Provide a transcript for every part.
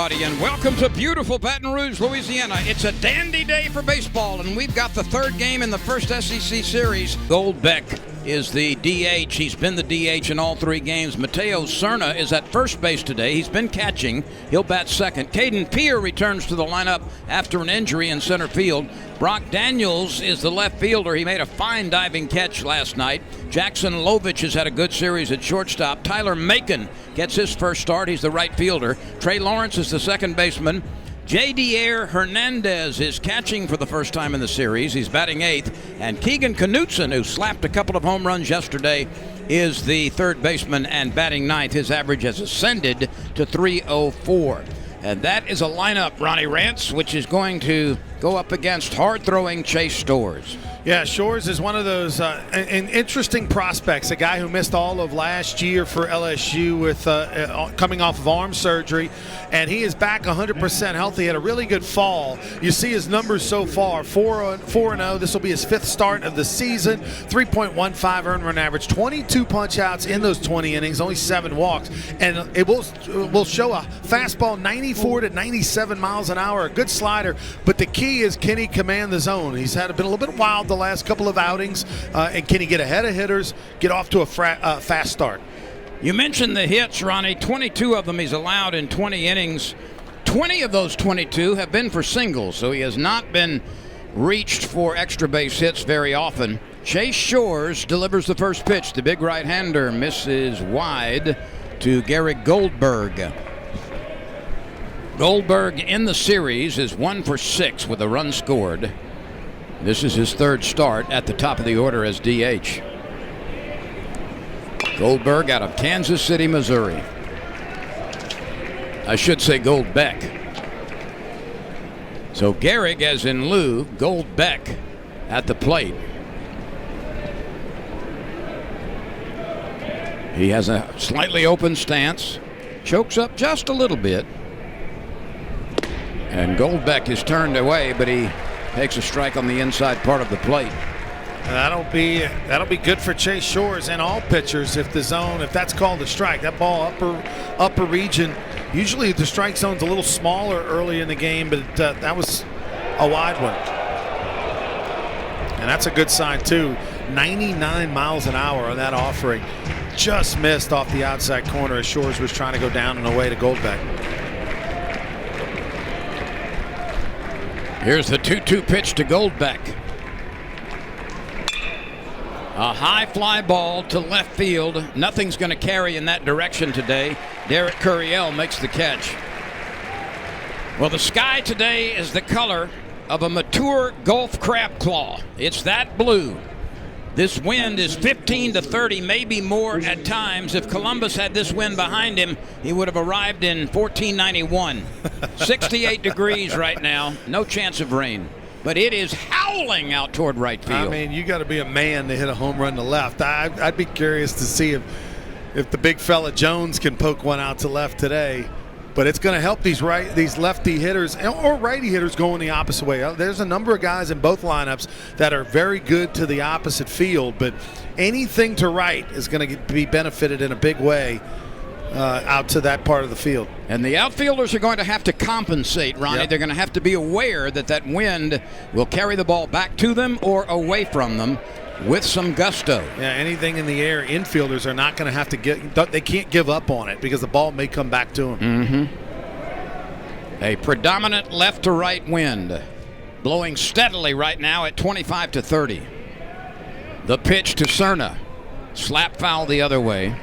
everybody, and welcome to beautiful Baton Rouge, Louisiana. It's a dandy day for baseball, and we've got the third game in the first SEC series. Goldbeck is the DH. He's been the DH in all three games. Mateo Serna is at first base today. He's been catching. He'll bat second. Caden Pierre returns to the lineup after an injury in center field. Brock Daniels is the left fielder. He made a fine diving catch last night. Jackson Lovich has had a good series at shortstop. Tyler Macon gets his first start. He's the right fielder. Trey Lawrence is the second baseman. Jadier Hernandez is catching for the first time in the series. He's batting eighth. And Keegan Knutson, who slapped a couple of home runs yesterday, is the third baseman and batting ninth. His average has ascended to .304. And that is a lineup, Ronnie Rance, which is going to go up against hard-throwing Chase Stores. Yeah, Shores is one of those interesting prospects, a guy who missed all of last year for LSU with coming off of arm surgery, and he is back 100% healthy. He had a really good fall. You see his numbers so far, 4-0. This will be his fifth start of the season, 3.15 earned run average, 22 punch-outs in those 20 innings, only 7 walks, and it will show a fastball 94 to 97 miles an hour, a good slider, but the key is, can he command the zone? He's been a little bit wild the last couple of outings, and can he get ahead of hitters, get off to a fast start? You mentioned the hits, Ronnie. 22 of them he's allowed in 20 innings. 20 of those 22 have been for singles, so he has not been reached for extra base hits very often. Chase Shores delivers the first pitch. The big right-hander misses wide to Garrett Goldberg. Goldberg in the series is 1 for 6 with a run scored. This is his third start at the top of the order as DH. Goldberg out of Kansas City, Missouri. I should say Goldbeck. So Gehrig as in Lou, Goldbeck at the plate. He has a slightly open stance, chokes up just a little bit. And Goldbeck is turned away, but he takes a strike on the inside part of the plate. That'll be good for Chase Shores and all pitchers if that's called a strike. That ball upper region. Usually the strike zone's a little smaller early in the game, but that was a wide one. And that's a good sign too. 99 miles an hour on that offering. Just missed off the outside corner as Shores was trying to go down and away to Goldbeck. Here's the 2-2 pitch to Goldbeck. A high fly ball to left field. Nothing's going to carry in that direction today. Derek Curiel makes the catch. Well, the sky today is the color of a mature Gulf crab claw. It's that blue. This wind is 15 to 30, maybe more at times. If Columbus had this wind behind him, he would have arrived in 1491. 68 degrees right now. No chance of rain. But it is howling out toward right field. I mean, you got to be a man to hit a home run to left. I'd be curious to see if the big fella Jones can poke one out to left today. But it's going to help these lefty hitters or righty hitters going the opposite way. There's a number of guys in both lineups that are very good to the opposite field, but anything to right is going to be benefited in a big way out to that part of the field. And the outfielders are going to have to compensate, Ronnie. Yep. They're going to have to be aware that wind will carry the ball back to them or away from them with some gusto. Yeah, anything in the air, infielders are not going to have to they can't give up on it because the ball may come back to them. Mm-hmm. A predominant left to right wind blowing steadily right now at 25 to 30. The pitch to Serna. Slap foul the other way.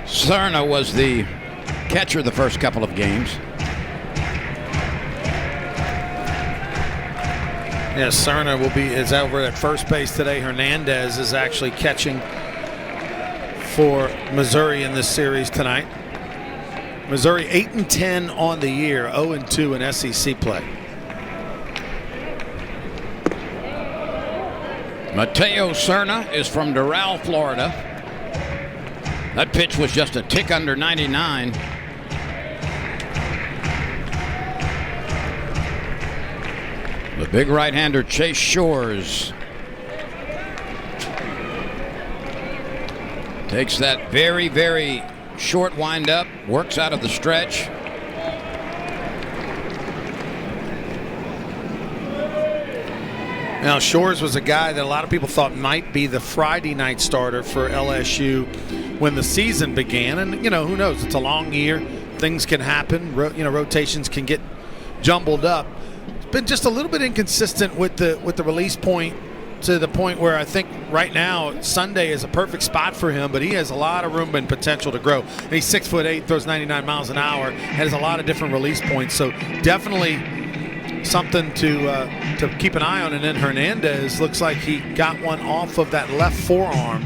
Serna was the catcher the first couple of games. Yes, Serna is over at first base today. Hernandez is actually catching for Missouri in this series tonight. Missouri 8-10 on the year, 0-2 in SEC play. Mateo Serna is from Doral, Florida. That pitch was just a tick under 99. The big right-hander Chase Shores takes that very, very short windup, works out of the stretch. Now, Shores was a guy that a lot of people thought might be the Friday night starter for LSU when the season began. And, who knows? It's a long year. Things can happen. Rotations can get jumbled up. It's been just a little bit inconsistent with the release point, to the point where I think right now Sunday is a perfect spot for him, but he has a lot of room and potential to grow. And he's 6'8", throws 99 miles an hour, has a lot of different release points. So definitely something to keep an eye on. And then Hernandez looks like he got one off of that left forearm.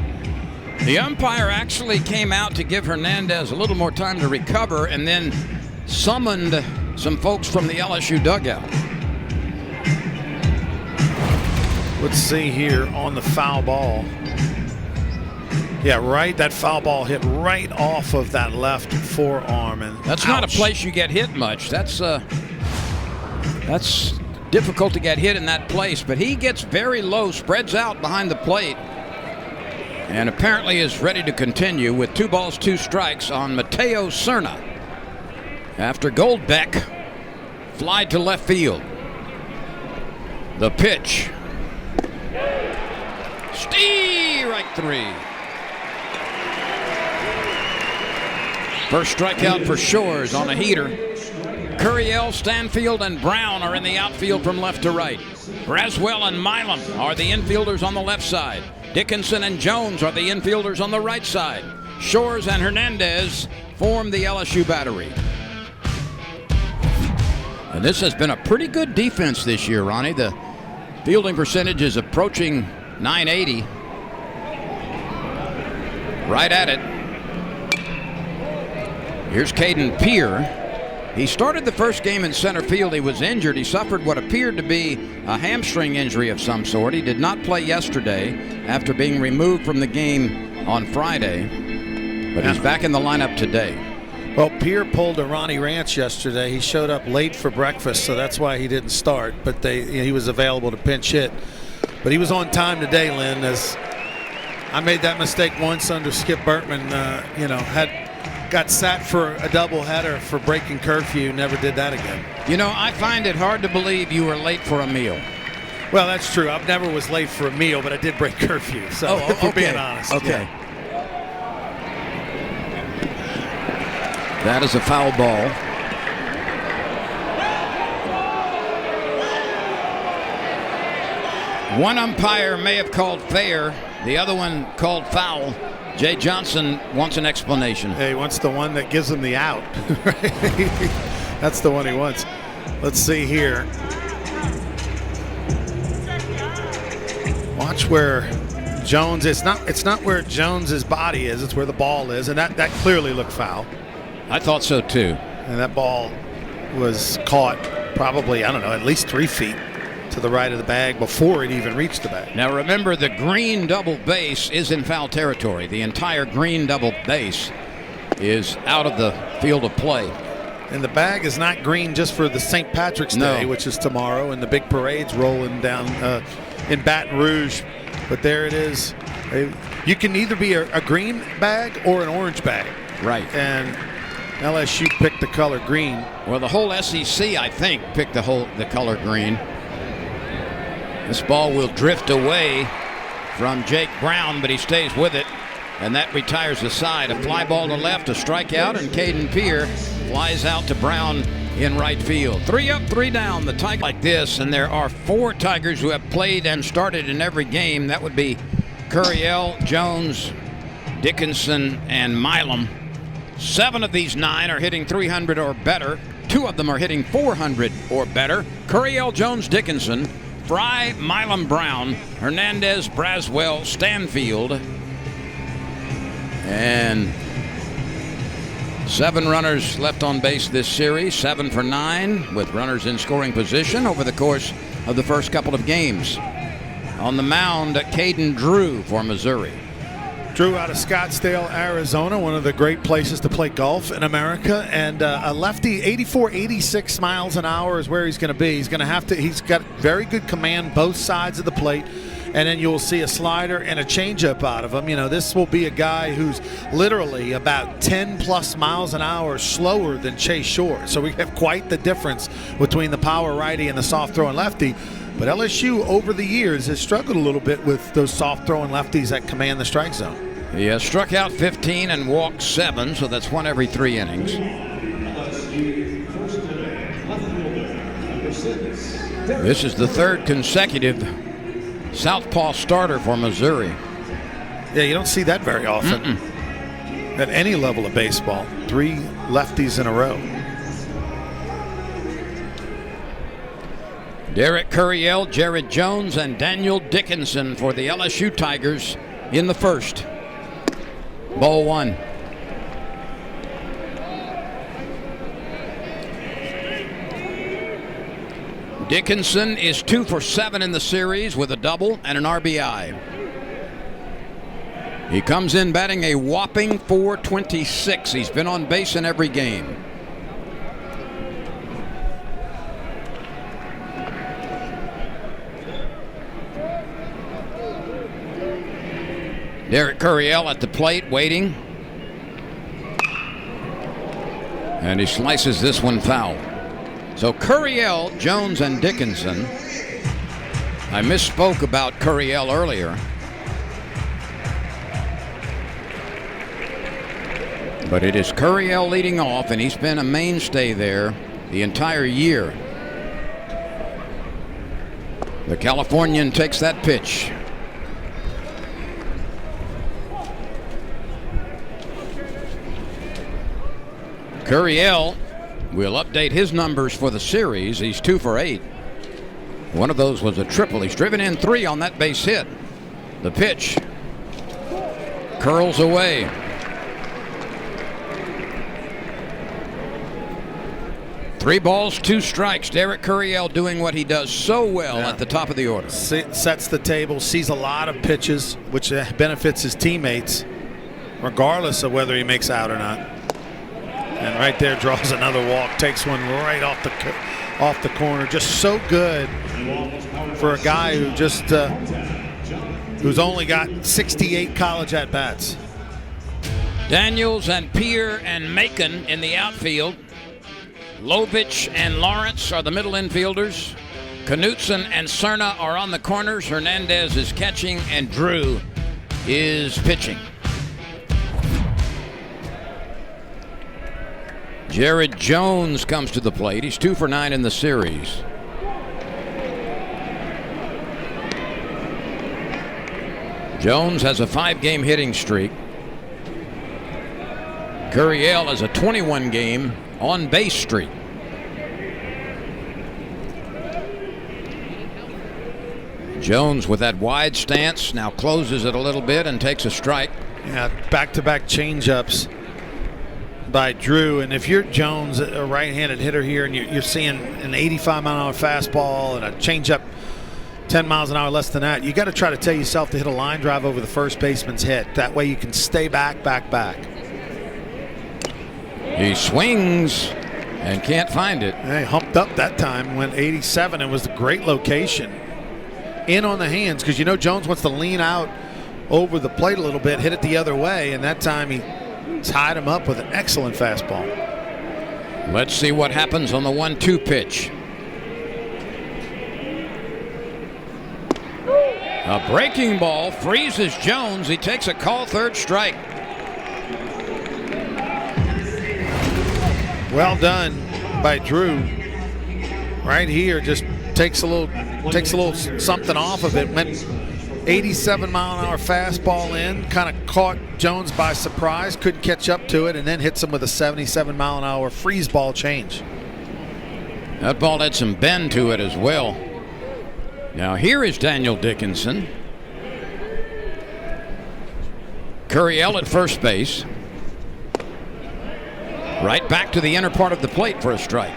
The umpire actually came out to give Hernandez a little more time to recover, and then summoned some folks from the LSU dugout. Let's see here on the foul ball. Yeah, right. That foul ball hit right off of that left forearm, and that's not a place you get hit much. That's difficult to get hit in that place. But he gets very low, spreads out behind the plate, and apparently is ready to continue with 2 balls, 2 strikes on Mateo Serna after Goldbeck flied to left field. The pitch. Right 3. First strikeout for Shores on a heater. Curiel, Stanfield, and Brown are in the outfield from left to right. Braswell and Milam are the infielders on the left side. Dickinson and Jones are the infielders on the right side. Shores and Hernandez form the LSU battery. And this has been a pretty good defense this year, Ronnie. The fielding percentage is approaching .980. Right at it. Here's Caden Pierre. He started the first game in center field. He was injured. He suffered what appeared to be a hamstring injury of some sort. He did not play yesterday after being removed from the game on Friday, but he's back in the lineup today. Well, Pierre pulled a Ronnie Ranch yesterday. He showed up late for breakfast, so that's why he didn't start, but he was available to pinch hit. But he was on time today, Lynn, as I made that mistake once under Skip Bertman. Got sat for a doubleheader for breaking curfew. Never did that again. I find it hard to believe you were late for a meal. Well, that's true. I never was late for a meal, but I did break curfew. So, if we're being honest. Okay. Yeah. That is a foul ball. One umpire may have called fair. The other one called foul. Jay Johnson wants an explanation. He wants the one that gives him the out. That's the one he wants. Let's see here. Watch where Jones. It's not where Jones's body is. It's where the ball is, and that clearly looked foul. I thought so too. And that ball was caught probably, I don't know, at least 3 feet to the right of the bag before it even reached the bag. Now remember, the green double base is in foul territory. The entire green double base is out of the field of play. And the bag is not green just for the St. Patrick's Day, which is tomorrow, and the big parade's rolling down in Baton Rouge. But there it is. You can either be a green bag or an orange bag. Right. And LSU picked the color green. Well, the whole SEC, I think, picked the color green. This ball will drift away from Jake Brown, but he stays with it, and that retires the side. A fly ball to left, a strikeout, and Caden Pierre flies out to Brown in right field. 3 up, 3 down. The Tigers like this, and there are 4 Tigers who have played and started in every game. That would be Curiel, Jones, Dickinson, and Milam. 7 of these 9 are hitting 300 or better. 2 of them are hitting 400 or better. Curiel, Jones, Dickinson, Fry, Milam, Brown, Hernandez, Braswell, Stanfield, and 7 runners left on base this series, 7 for 9 with runners in scoring position over the course of the first couple of games. On the mound, Caden Drew for Missouri. Drew out of Scottsdale, Arizona, one of the great places to play golf in America. And a lefty, 84, 86 miles an hour is where he's going to be. He's got very good command both sides of the plate. and then you'll see a slider and a changeup out of him. You know, this will be a guy who's literally about 10 plus miles an hour slower than Chase Short. So we have quite the difference between the power righty and the soft throwing lefty. But LSU over the years has struggled a little bit with those soft throwing lefties that command the strike zone. He has struck out 15 and walked 7, so that's 1 every 3 innings. This is the 3rd consecutive southpaw starter for Missouri. Yeah, you don't see that very often at any level of baseball. 3 lefties in a row. Derek Curriell, Jared Jones, and Daniel Dickinson for the LSU Tigers in the 1st. Ball 1. Dickinson is 2 for 7 in the series with a double and an RBI. He comes in batting a whopping .426. He's been on base in every game. Derek Curriell at the plate waiting. And he slices this one foul. So Curriell, Jones, and Dickinson. I misspoke about Curriell earlier. But it is Curriell leading off, and he's been a mainstay there the entire year. The Californian takes that pitch. Curriell will update his numbers for the series. He's 2 for 8. One of those was a triple. He's driven in 3 on that base hit. The pitch curls away. Three balls, 2 strikes. Derek Curriell doing what he does so well at the top of the order. Sets the table, sees a lot of pitches, which benefits his teammates, regardless of whether he makes out or not. And right there draws another walk, takes one right off the corner. Just so good for a guy who just who's only got 68 college at bats. Daniels and Peer and Macon in the outfield. Lovich and Lawrence are the middle infielders. Knutson and Cerna are on the corners. Hernandez is catching, and Drew is pitching. Jared Jones comes to the plate. He's 2 for 9 in the series. Jones has a 5-game hitting streak. Curriell has a 21-game on-base streak. Jones with that wide stance now closes it a little bit and takes a strike. Yeah, back-to-back changeups by Drew, and if you're Jones, a right-handed hitter here, and you're seeing an 85-mile-an-hour fastball and a changeup 10 miles an hour less than that, you got to try to tell yourself to hit a line drive over the first baseman's head. That way you can stay back. He swings and can't find it. He humped up that time, went 87. It was a great location. In on the hands, because you know Jones wants to lean out over the plate a little bit, hit it the other way, and that time he tied him up with an excellent fastball. Let's see what happens on the 1-2 pitch. A breaking ball freezes Jones. He takes a call, 3rd strike. Well done by Drew. Right here, just takes a little something off of it. Went 87-mile-an-hour fastball in, kind of caught Jones by surprise, couldn't catch up to it, and then hits him with a 77-mile-an-hour freeze ball change. That ball had some bend to it as well. Now here is Daniel Dickinson. Curriell at first base. Right back to the inner part of the plate for a strike.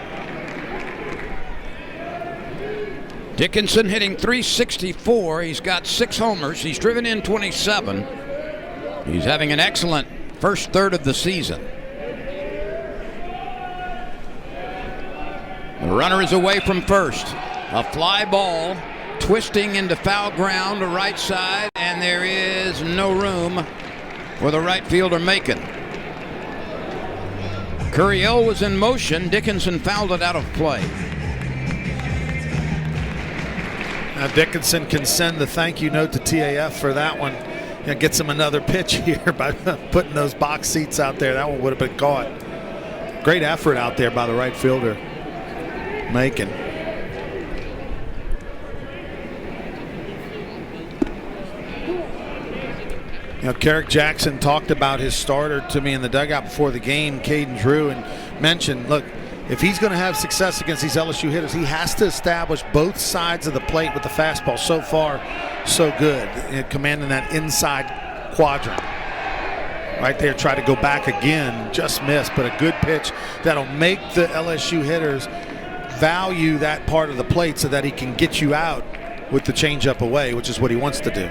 Dickinson hitting .364. He's got 6 homers. He's driven in 27. He's having an excellent first third of the season. The runner is away from first. A fly ball twisting into foul ground to right side, and there is no room for the right fielder Macon. Curiel was in motion. Dickinson fouled it out of play. Now Dickinson can send the thank you note to TAF for that one. Gets him another pitch here by putting those box seats out there. That one would have been caught. Great effort out there by the right fielder, Macon. Carrick Jackson talked about his starter to me in the dugout before the game, Caden Drew, and mentioned, look, if he's going to have success against these LSU hitters, he has to establish both sides of the plate with the fastball. So far, so good, commanding that inside quadrant. Right there, try to go back again, just missed, but a good pitch that'll make the LSU hitters value that part of the plate so that he can get you out with the changeup away, which is what he wants to do.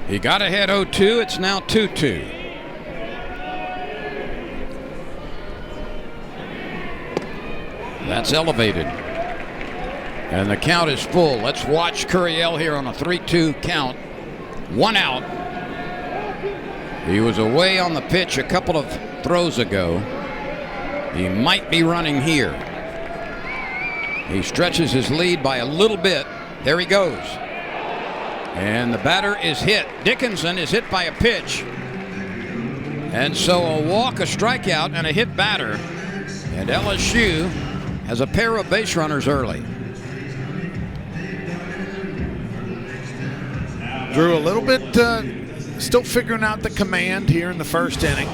He got ahead 0-2. It's now 2-2. That's elevated. And the count is full. Let's watch Curiel here on a 3-2 count. 1 out. He was away on the pitch a couple of throws ago. He might be running here. He stretches his lead by a little bit. There he goes. And the batter is hit. Dickinson is hit by a pitch. And so a walk, a strikeout, and a hit batter. And LSU has a pair of base runners early. Drew a little bit still figuring out the command here in the first inning.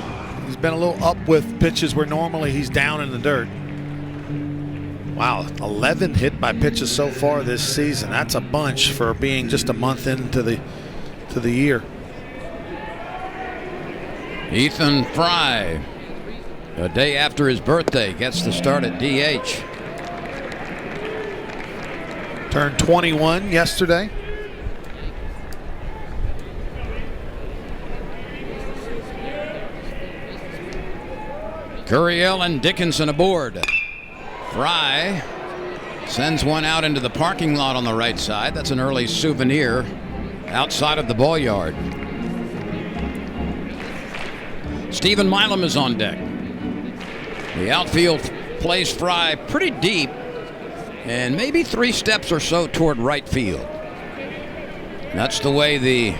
He's been a little up with pitches where normally he's down in the dirt. Wow, 11 hit by pitches so far this season. That's a bunch for being just a month into the year. Ethan Fry, a day after his birthday, gets the start at DH. Turned 21 yesterday. Curiel and Dickinson aboard. Fry sends one out into the parking lot on the right side. That's an early souvenir outside of the ball yard. Stephen Milam is on deck. The outfield plays Fry pretty deep and maybe 3 steps or so toward right field. That's the way the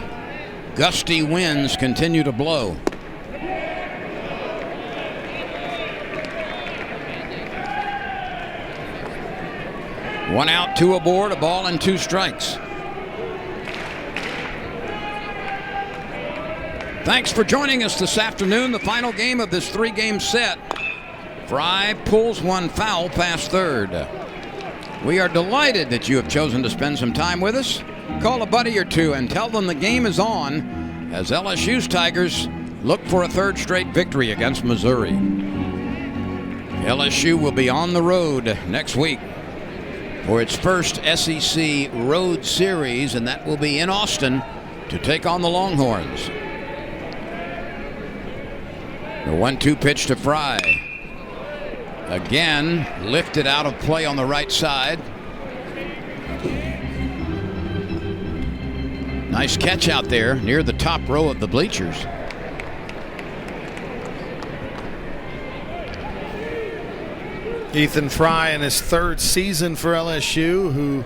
gusty winds continue to blow. One out, 2 aboard, a ball and 2 strikes. Thanks for joining us this afternoon. The final game of this 3-game set. Fry pulls one foul past third. We are delighted that you have chosen to spend some time with us. Call a buddy or two and tell them the game is on as LSU's Tigers look for a 3rd straight victory against Missouri. LSU will be on the road next week for its first SEC Road Series, and that will be in Austin to take on the Longhorns. The 1-2 pitch to Fry. Again, lifted out of play on the right side. Nice catch out there near the top row of the bleachers. Ethan Fry in his 3rd season for LSU, who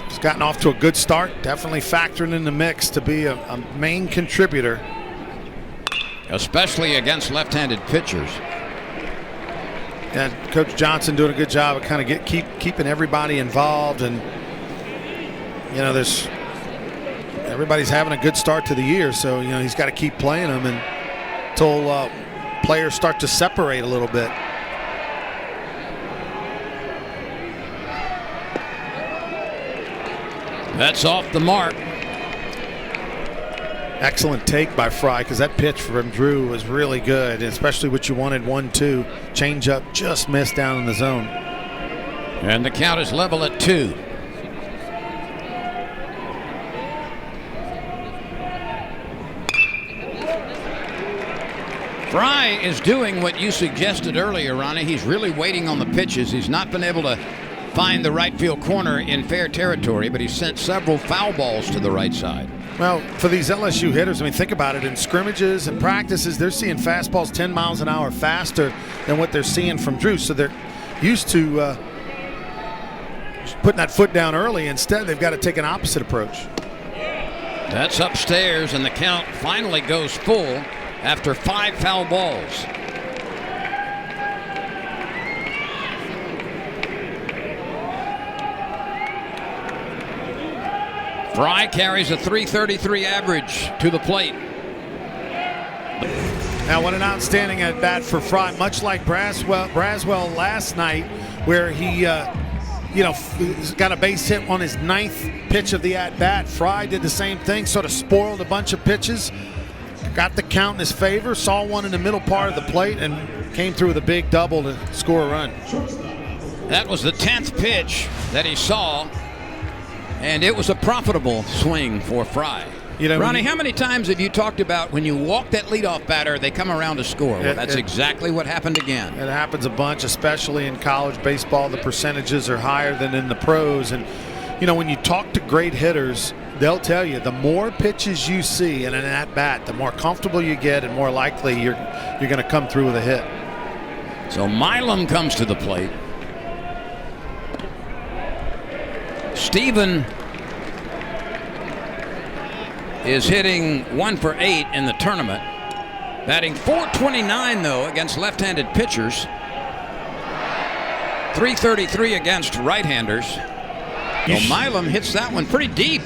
has gotten off to a good start, definitely factoring in the mix to be a main contributor. Especially against left-handed pitchers. And Coach Johnson doing a good job of kind of keeping everybody involved, and everybody's having a good start to the year, so he's got to keep playing them until players start to separate a little bit. That's off the mark. Excellent take by Fry, because that pitch from Drew was really good, especially what you wanted, 1-2. Change up, just missed down in the zone. And the count is level at 2. Fry is doing what you suggested earlier, Ronnie. He's really waiting on the pitches. He's not been able to find the right field corner in fair territory, but he sent several foul balls to the right side. Well, for these LSU hitters, I mean, think about it. In scrimmages and practices, they're seeing fastballs 10 miles an hour faster than what they're seeing from Drew. So they're used to putting that foot down early. Instead, they've got to take an opposite approach. That's upstairs, and the count finally goes full after 5 foul balls. Fry carries a .333 average to the plate. Now, what an outstanding at bat for Fry, much like Braswell last night, where he got a base hit on his 9th pitch of the at bat. Fry did the same thing, sort of spoiled a bunch of pitches, got the count in his favor, saw one in the middle part of the plate, and came through with a big double to score a run. That was the 10th pitch that he saw, and it was a profitable swing for Fry. Ronnie, how many times have you talked about when you walk that leadoff batter, they come around to score? Well, that's exactly what happened again. It happens a bunch, especially in college baseball. The percentages are higher than in the pros. And, when you talk to great hitters, they'll tell you the more pitches you see in an at-bat, the more comfortable you get and more likely you're going to come through with a hit. So Milam comes to the plate. Steven is hitting 1 for 8 in the tournament. Batting .429 though against left-handed pitchers. .333 against right-handers. So Milam hits that one pretty deep.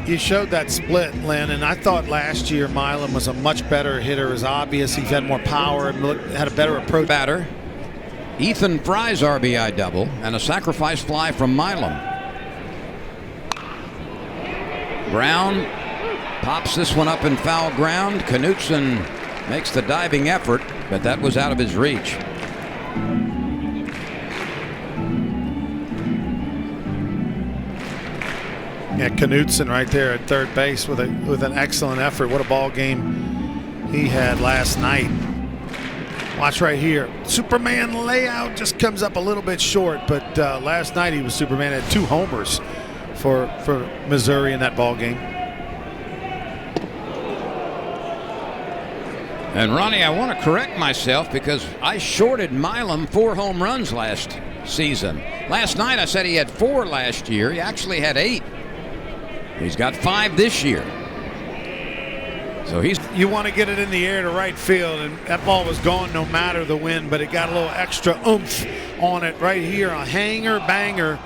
You showed that split, Lynn, and I thought last year Milam was a much better hitter. It's obvious he's had more power and had a better approach. Batter. Ethan Fry's RBI double and a sacrifice fly from Milam. Brown pops this one up in foul ground. Knutson makes the diving effort, but that was out of his reach. Yeah, Knutson right there at third base with an excellent effort. What a ball game he had last night. Watch right here. Superman layout just comes up a little bit short, but last night he was Superman. Had 2 homers for Missouri in that ball game. And Ronnie, I want to correct myself because I shorted Milam 4 home runs last season. Last night I said he had 4 last year. He actually had 8. He's got 5 this year. So you want to get it in the air to right field, and that ball was gone no matter the wind, but it got a little extra oomph on it right here. A hanger banger.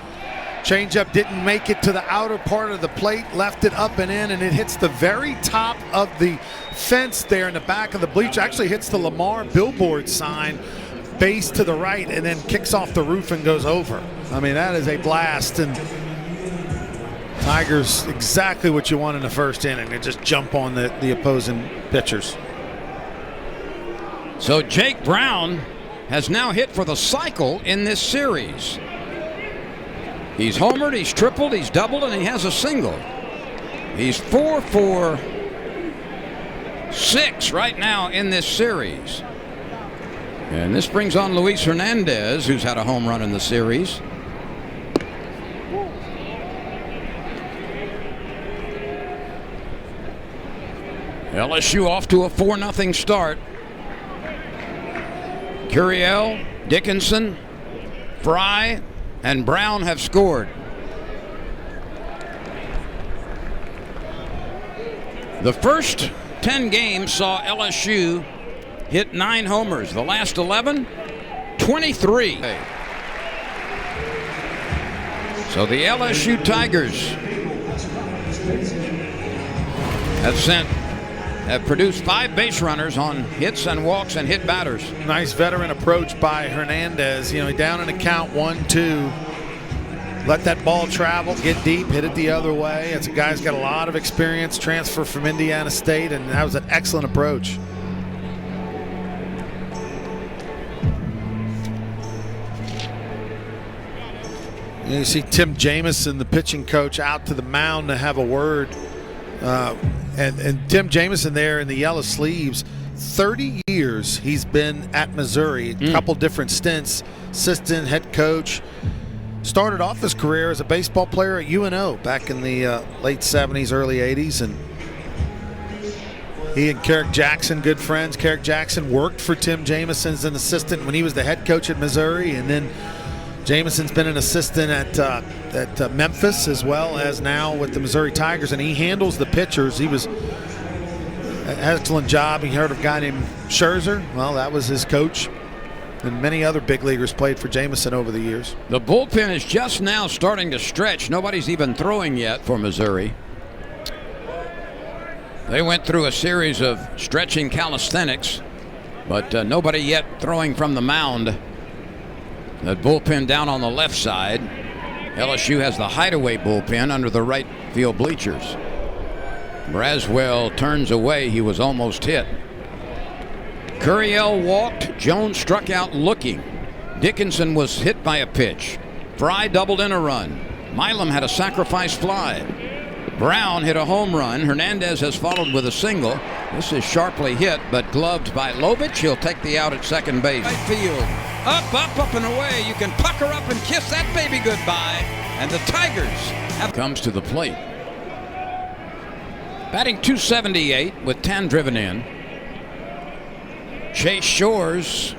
Changeup didn't make it to the outer part of the plate, left it up and in, and it hits the very top of the fence there in the back of the bleacher. Actually hits the Lamar billboard sign, base to the right, and then kicks off the roof and goes over. I mean, that is a blast, and Tigers exactly what you want in the first inning. They just jump on the opposing pitchers. So Jake Brown has now hit for the cycle in this series. He's homered, he's tripled, he's doubled, and he has a single. He's 4 for 6 right now in this series. And this brings on Luis Hernandez, who's had a home run in the series. LSU off to a 4-0 start. Curiel, Dickinson, Fry, and Brown have scored. The first 10 games saw LSU hit 9 homers. The last 11, 23. So the LSU Tigers have produced 5 base runners on hits and walks and hit batters. Nice veteran approach by Hernandez. Down in the count 1-2. Let that ball travel, get deep, hit it the other way. It's a guy who's got a lot of experience, transfer from Indiana State, and that was an excellent approach. You see Tim Jamison, the pitching coach, out to the mound to have a word. And Tim Jamison there in the yellow sleeves, 30 years he's been at Missouri, a couple different stints, assistant, head coach. started off his career as a baseball player at UNO back in the late 70s, early 80s. And he and Carrick Jackson, good friends. Carrick Jackson worked for Tim Jameson as an assistant when he was the head coach at Missouri. And then Jameson's been an assistant at Memphis as well as now with the Missouri Tigers. And he handles the pitchers. He was an excellent job. He heard of a guy named Scherzer. Well, that was his coach. And many other big leaguers played for Jameson over the years. The bullpen is just now starting to stretch. Nobody's even throwing yet for Missouri. They went through a series of stretching calisthenics, but nobody yet throwing from the mound. The bullpen down on the left side. LSU has the hideaway bullpen under the right field bleachers. Braswell turns away. He was almost hit. Curiel walked. Jones struck out looking. Dickinson was hit by a pitch. Fry doubled in a run. Milam had a sacrifice fly. Brown hit a home run. Hernandez has followed with a single. This is sharply hit, but gloved by Lovich. He'll take the out at second base. Right field. Up and away. You can pucker up and kiss that baby goodbye. And the Tigers comes to the plate. Batting .278 with 10 driven in. Chase Shores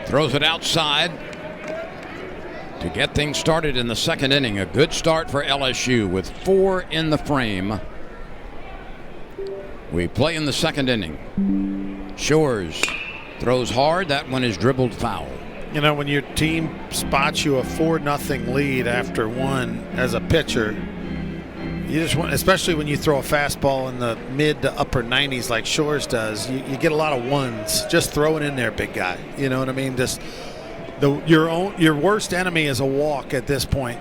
throws it outside to get things started in the second inning. A good start for LSU with 4 in the frame. We play in the second inning. Shores throws hard. That one is dribbled foul. You know, when your team spots you a 4-0 lead after one as a pitcher, you just want, especially when you throw a fastball in the mid to upper 90s like Shores does, you get a lot of ones. Just throw it in there, big guy. You know what I mean? Just your worst enemy is a walk at this point.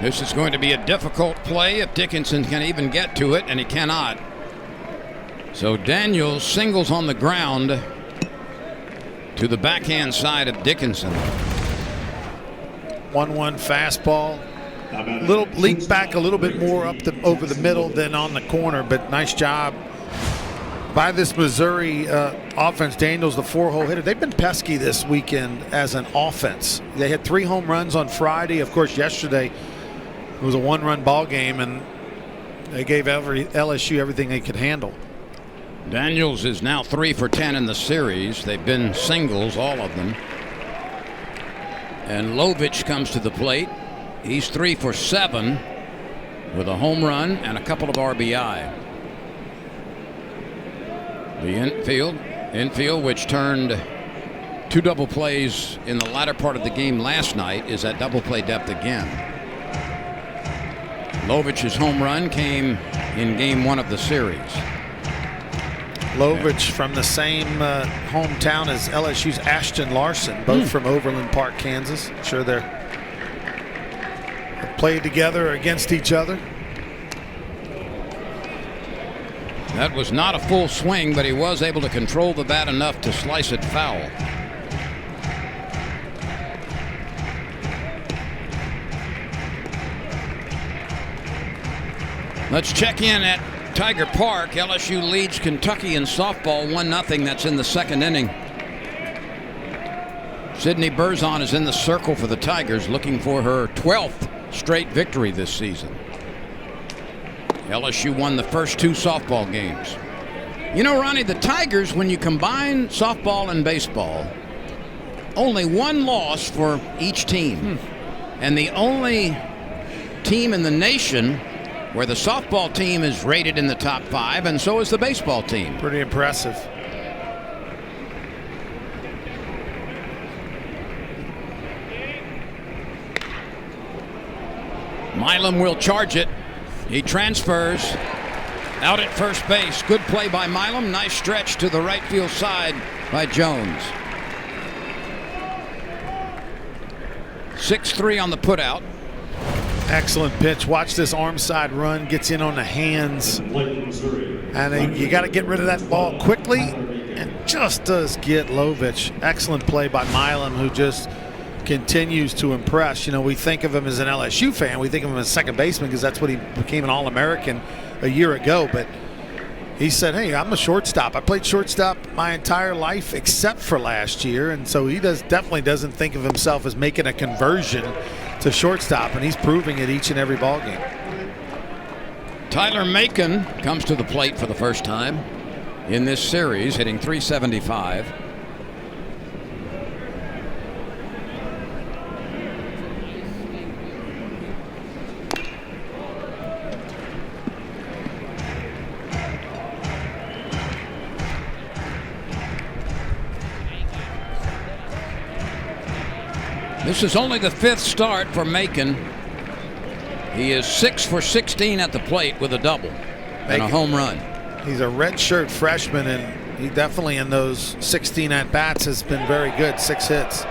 This is going to be a difficult play if Dickinson can even get to it, and he cannot. So Daniels singles on the ground to the backhand side of Dickinson. 1-1 fastball. Little leak back a little bit more up over the middle than on the corner, but nice job by this Missouri offense. Daniels, the 4-hole hitter. They've been pesky this weekend as an offense. They had 3 home runs on Friday. Of course, yesterday it was a 1-run ball game, and they gave LSU everything they could handle. Daniels is now 3 for 10 in the series. They've been singles, all of them. And Lovich comes to the plate. He's 3 for 7 with a home run and a couple of RBI. The infield, which turned 2 double plays in the latter part of the game last night, is at double play depth again. Lovich's home run came in game 1 of the series. Lovich from the same hometown as LSU's Ashton Larson, both from Overland Park, Kansas. Sure, they're played together against each other. That was not a full swing, but he was able to control the bat enough to slice it foul. Let's check in at Tiger Park. LSU leads Kentucky in softball 1-0. That's in the second inning. Sydney Berzon is in the circle for the Tigers, looking for her 12th straight victory this season. LSU won the first 2 softball games. You know, Ronnie, the Tigers, when you combine softball and baseball, only 1 loss for each team. And the only team in the nation where the softball team is rated in the top 5, and so is the baseball team. Pretty impressive. Milam will charge it. He transfers out at first base. Good play by Milam. Nice stretch to the right field side by Jones. 6-3 on the putout. Excellent pitch. Watch this arm side run. Gets in on the hands. And you got to get rid of that ball quickly. And just does get Lovich. Excellent play by Milam, who just continues to impress. You know, we think of him as an LSU fan. We think of him as a second baseman because that's what he became an All-American a year ago. But he said, hey, I'm a shortstop. I played shortstop my entire life except for last year. And so he definitely doesn't think of himself as making a conversion to shortstop, and he's proving it each and every ball game. Tyler Macon comes to the plate for the first time in this series, hitting .375. This is only the 5th start for Macon. He is 6 for 16 at the plate with a double and a home run. He's a redshirt freshman, and he definitely in those 16 at-bats has been very good. 6 hits.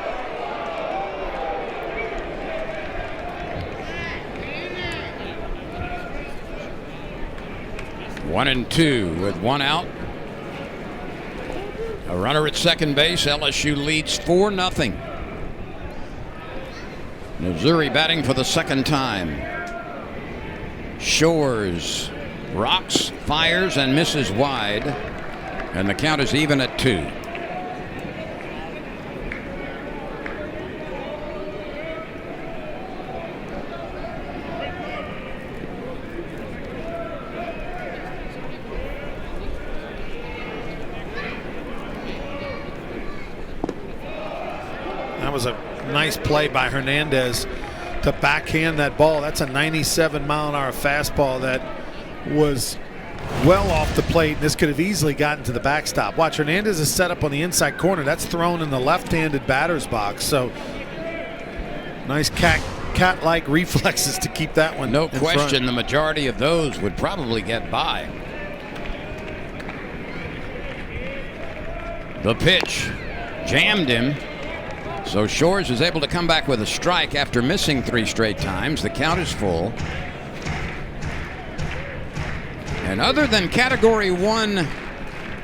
One and two with one out. A runner at second base. LSU leads 4-0. Missouri batting for the second time. Shores rocks, fires, and misses wide, and the count is even at 2. That was a nice play by Hernandez to backhand that ball. That's a 97-mile-an-hour fastball that was well off the plate. This could have easily gotten to the backstop. Watch, Hernandez is set up on the inside corner. That's thrown in the left-handed batter's box. So nice cat-like reflexes to keep that one. No question, the majority of those would probably get by. The pitch jammed him. So Shores is able to come back with a strike after missing 3 straight times. The count is full. And other than Category 1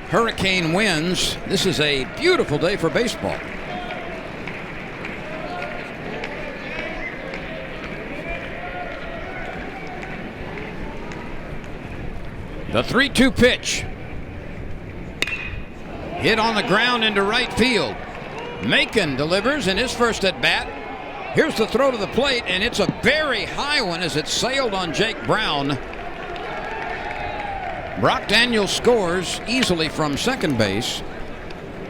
hurricane winds, this is a beautiful day for baseball. The 3-2 pitch. Hit on the ground into right field. Macon delivers in his first at bat. Here's the throw to the plate, and it's a very high one as it sailed on Jake Brown. Brock Daniels scores easily from second base.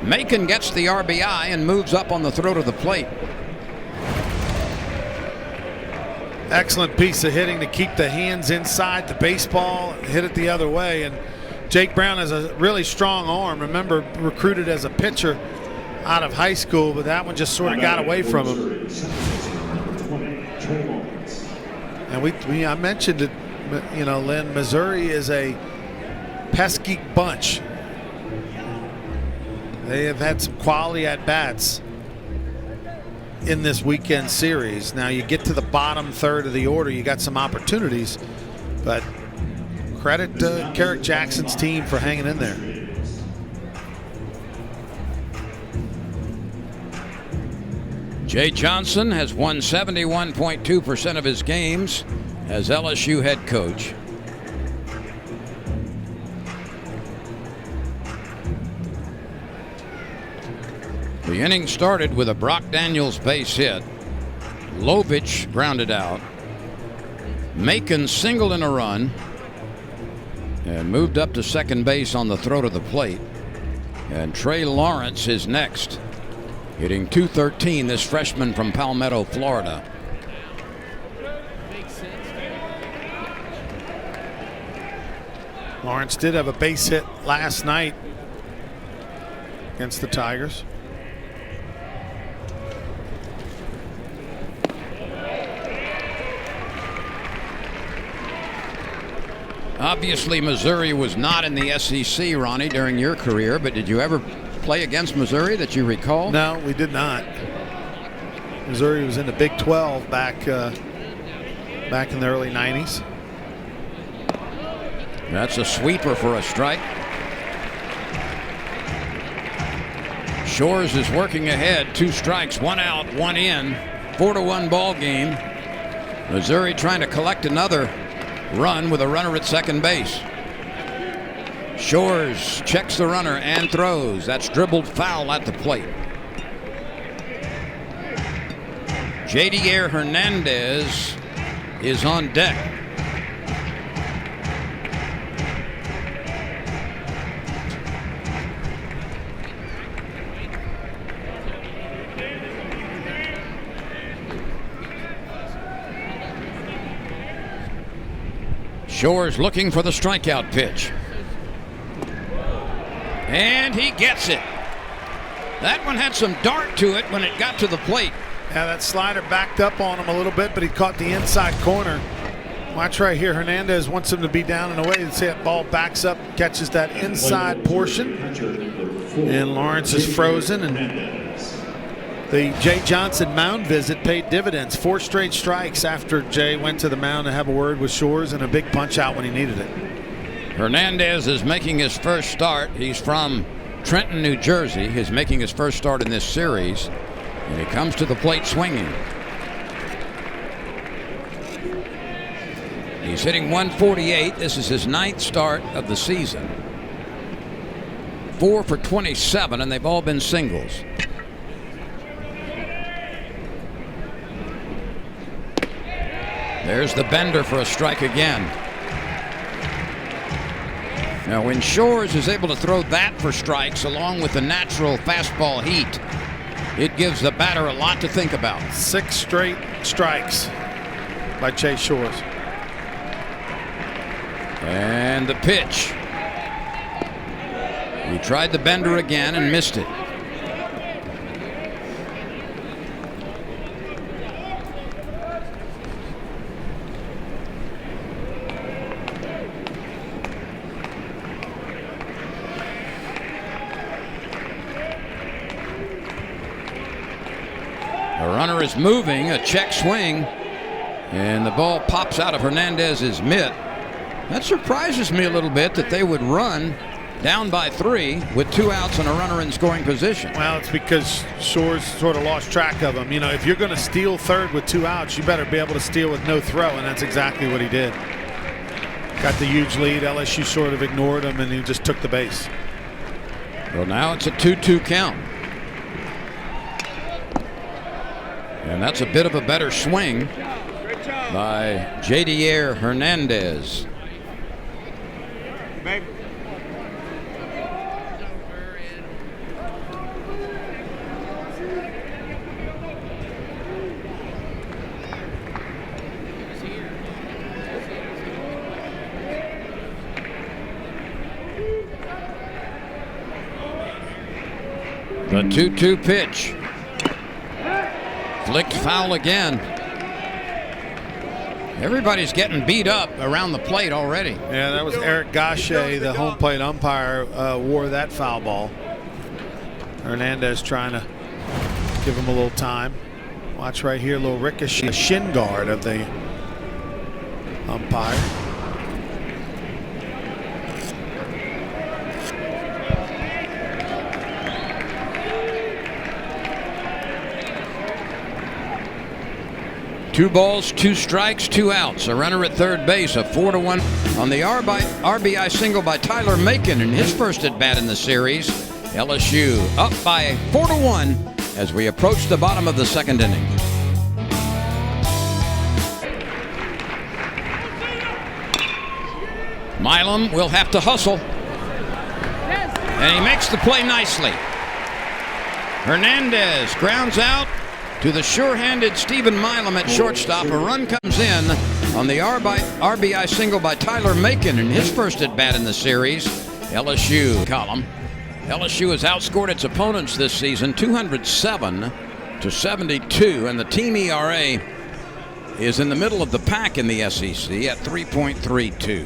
Macon gets the RBI and moves up on the throw to the plate. Excellent piece of hitting to keep the hands inside the baseball, hit it the other way. And Jake Brown has a really strong arm. Remember, recruited as a pitcher out of high school, but that one just sort of got away from him. And I mentioned it, you know, Lynn, Missouri is a pesky bunch. They have had some quality at-bats in this weekend series. Now you get to the bottom third of the order, you got some opportunities, but credit to Carrick Jackson's team for hanging in there. Jay Johnson has won 71.2% of his games as LSU head coach. The inning started with a Brock Daniels base hit. Lovich grounded out. Macon singled in a run and moved up to second base on the throw to the plate. And Trey Lawrence is next, hitting .213, this freshman from Palmetto, Florida. Lawrence did have a base hit last night against the Tigers. Obviously, Missouri was not in the SEC, Ronnie, during your career, but did you ever play against Missouri that you recall? No, we did not. Missouri was in the Big 12 back in the early 90s. That's a sweeper for a strike. Shores is working ahead. 2 strikes, 1 out, 1 in. 4-1 ball game. Missouri trying to collect another run with a runner at second base. Shores checks the runner and throws. That's dribbled foul at the plate. Jadier Hernandez is on deck. Shores looking for the strikeout pitch. And he gets it. That one had some dart to it when it got to the plate. Yeah, that slider backed up on him a little bit, but he caught the inside corner. Watch right here. Hernandez wants him to be down and away. You see that ball backs up, catches that inside portion. And Lawrence is frozen. And the Jay Johnson mound visit paid dividends. 4 straight strikes after Jay went to the mound to have a word with Shores, and a big punch out when he needed it. Hernandez is making his first start. He's from Trenton, New Jersey. He's making his first start in this series. And he comes to the plate swinging. He's hitting 148. This is his 9th start of the season. 4 for 27, and they've all been singles. There's the bender for a strike again. Now, when Shores is able to throw that for strikes along with the natural fastball heat, it gives the batter a lot to think about. 6 straight strikes by Chase Shores. And the pitch. He tried the bender again and missed it. The runner is moving, a check swing, and the ball pops out of Hernandez's mitt. That surprises me a little bit that they would run down by 3 with 2 outs and a runner in scoring position. Well, it's because Shores sort of lost track of him. You know, if you're going to steal third with 2 outs, you better be able to steal with no throw, and that's exactly what he did. Got the huge lead. LSU sort of ignored him, and he just took the base. Well, now it's a 2-2 count. And that's a bit of a better swing by Jadier Hernandez. The 2-2 pitch. Flicked foul again. Everybody's getting beat up around the plate already. Yeah, that was Eric Gaucher, the home plate umpire, wore that foul ball. Hernandez trying to give him a little time. Watch right here, a little ricochet, shin guard of the umpire. Two balls, 2 strikes, 2 outs. A runner at third base, a 4-1 on the RBI single by Tyler Macon in his first at bat in the series. LSU up by 4-1 as we approach the bottom of the 2nd inning. Milam will have to hustle. And he makes the play nicely. Hernandez grounds out to the sure-handed Stephen Milam at shortstop. A run comes in on the RBI single by Tyler Macon in his first at bat in the series. LSU column. LSU has outscored its opponents this season 207-72, and the team ERA is in the middle of the pack in the SEC at 3.32.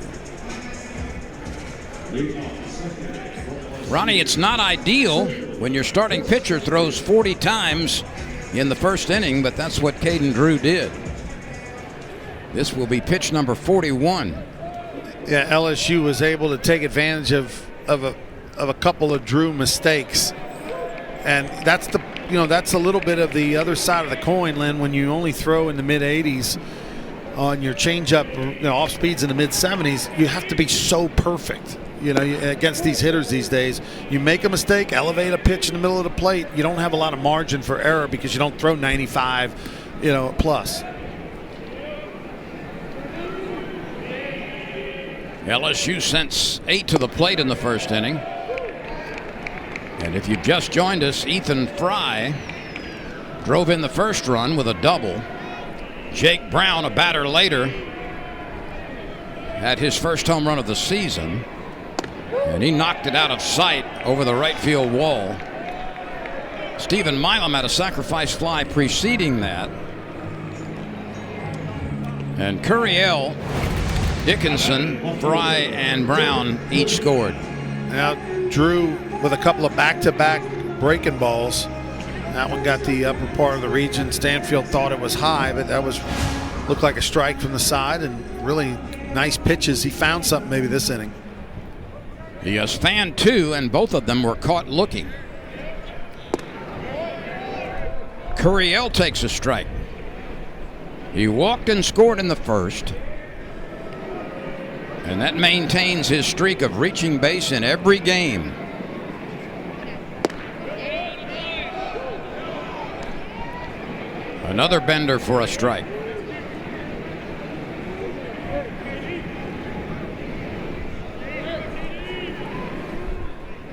Ronnie, it's not ideal when your starting pitcher throws 40 times in the first inning, but that's what Caden Drew did. This will be pitch number 41. Yeah, LSU was able to take advantage of a couple of Drew mistakes, and that's a little bit of the other side of the coin, Lynn. When you only throw in the mid-80s on your changeup, off speeds in the mid-70s, you have to be so perfect. You know, against these hitters these days, you make a mistake, elevate a pitch in the middle of the plate, you don't have a lot of margin for error because you don't throw 95, plus. LSU sent 8 to the plate in the first inning. And if you just joined us, Ethan Fry drove in the first run with a double. Jake Brown, a batter later, had his first home run of the season. And he knocked it out of sight over the right field wall. Stephen Milam had a sacrifice fly preceding that. And Curiel, Dickinson, Fry, and Brown each scored. Now Drew with a couple of back-to-back breaking balls. That one got the upper part of the region. Stanfield thought it was high, but that looked like a strike from the side, and really nice pitches. He found something maybe this inning. He has fanned 2, and both of them were caught looking. Curiel takes a strike. He walked and scored in the first. And that maintains his streak of reaching base in every game. Another bender for a strike.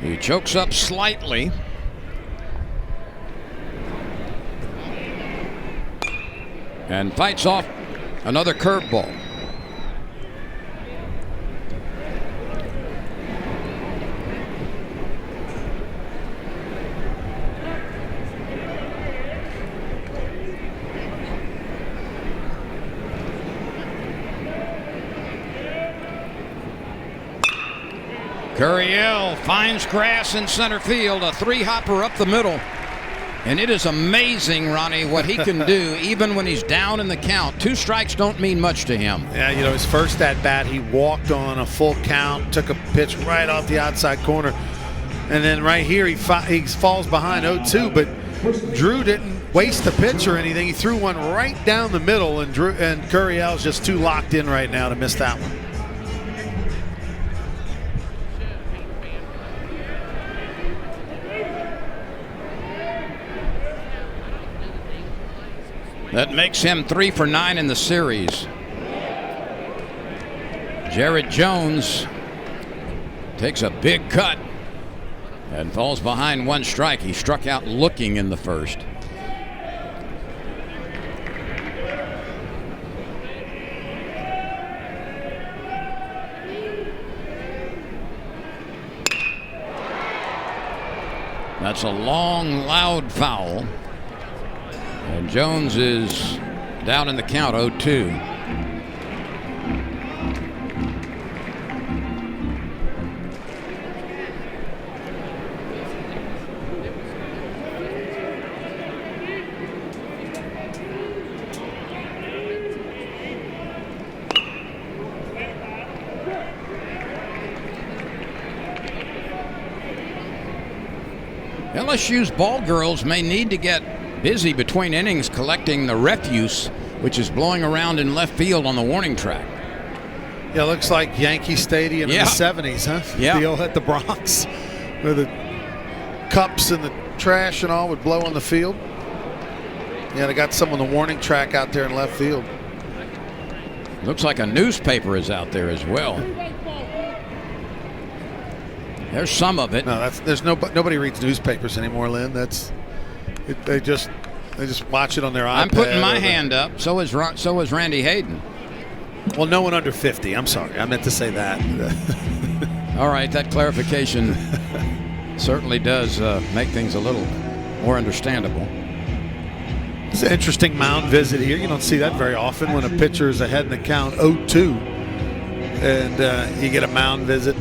He chokes up slightly. And fights off another curveball. Curiel finds grass in center field, a 3-hopper up the middle. And it is amazing, Ronnie, what he can do even when he's down in the count. 2 strikes don't mean much to him. Yeah, his first at-bat, he walked on a full count, took a pitch right off the outside corner. And then right here, he falls behind 0-2, but Drew didn't waste the pitch or anything. He threw one right down the middle, and Curiel's just too locked in right now to miss that one. That makes him 3 for 9 in the series. Jared Jones takes a big cut and falls behind 1 strike. He struck out looking in the first. That's a long, loud foul. And Jones is down in the count, 0-2. LSU's ball girls may need to get busy between innings collecting the refuse which is blowing around in left field on the warning track. Yeah, looks like Yankee Stadium in the 70s, huh? Yeah. Deal at the Bronx where the cups and the trash and all would blow on the field. Yeah, they got some on the warning track out there in left field. Looks like a newspaper is out there as well. There's some of it. No, nobody reads newspapers anymore, Lynn. They just watch it on their iPad. I'm putting my hand up. So is Randy Hayden. Well, no one under 50. I'm sorry. I meant to say that. All right, that clarification certainly does make things a little more understandable. It's an interesting mound visit here. You don't see that very often when a pitcher is ahead in the count 0-2. And you get a mound visit.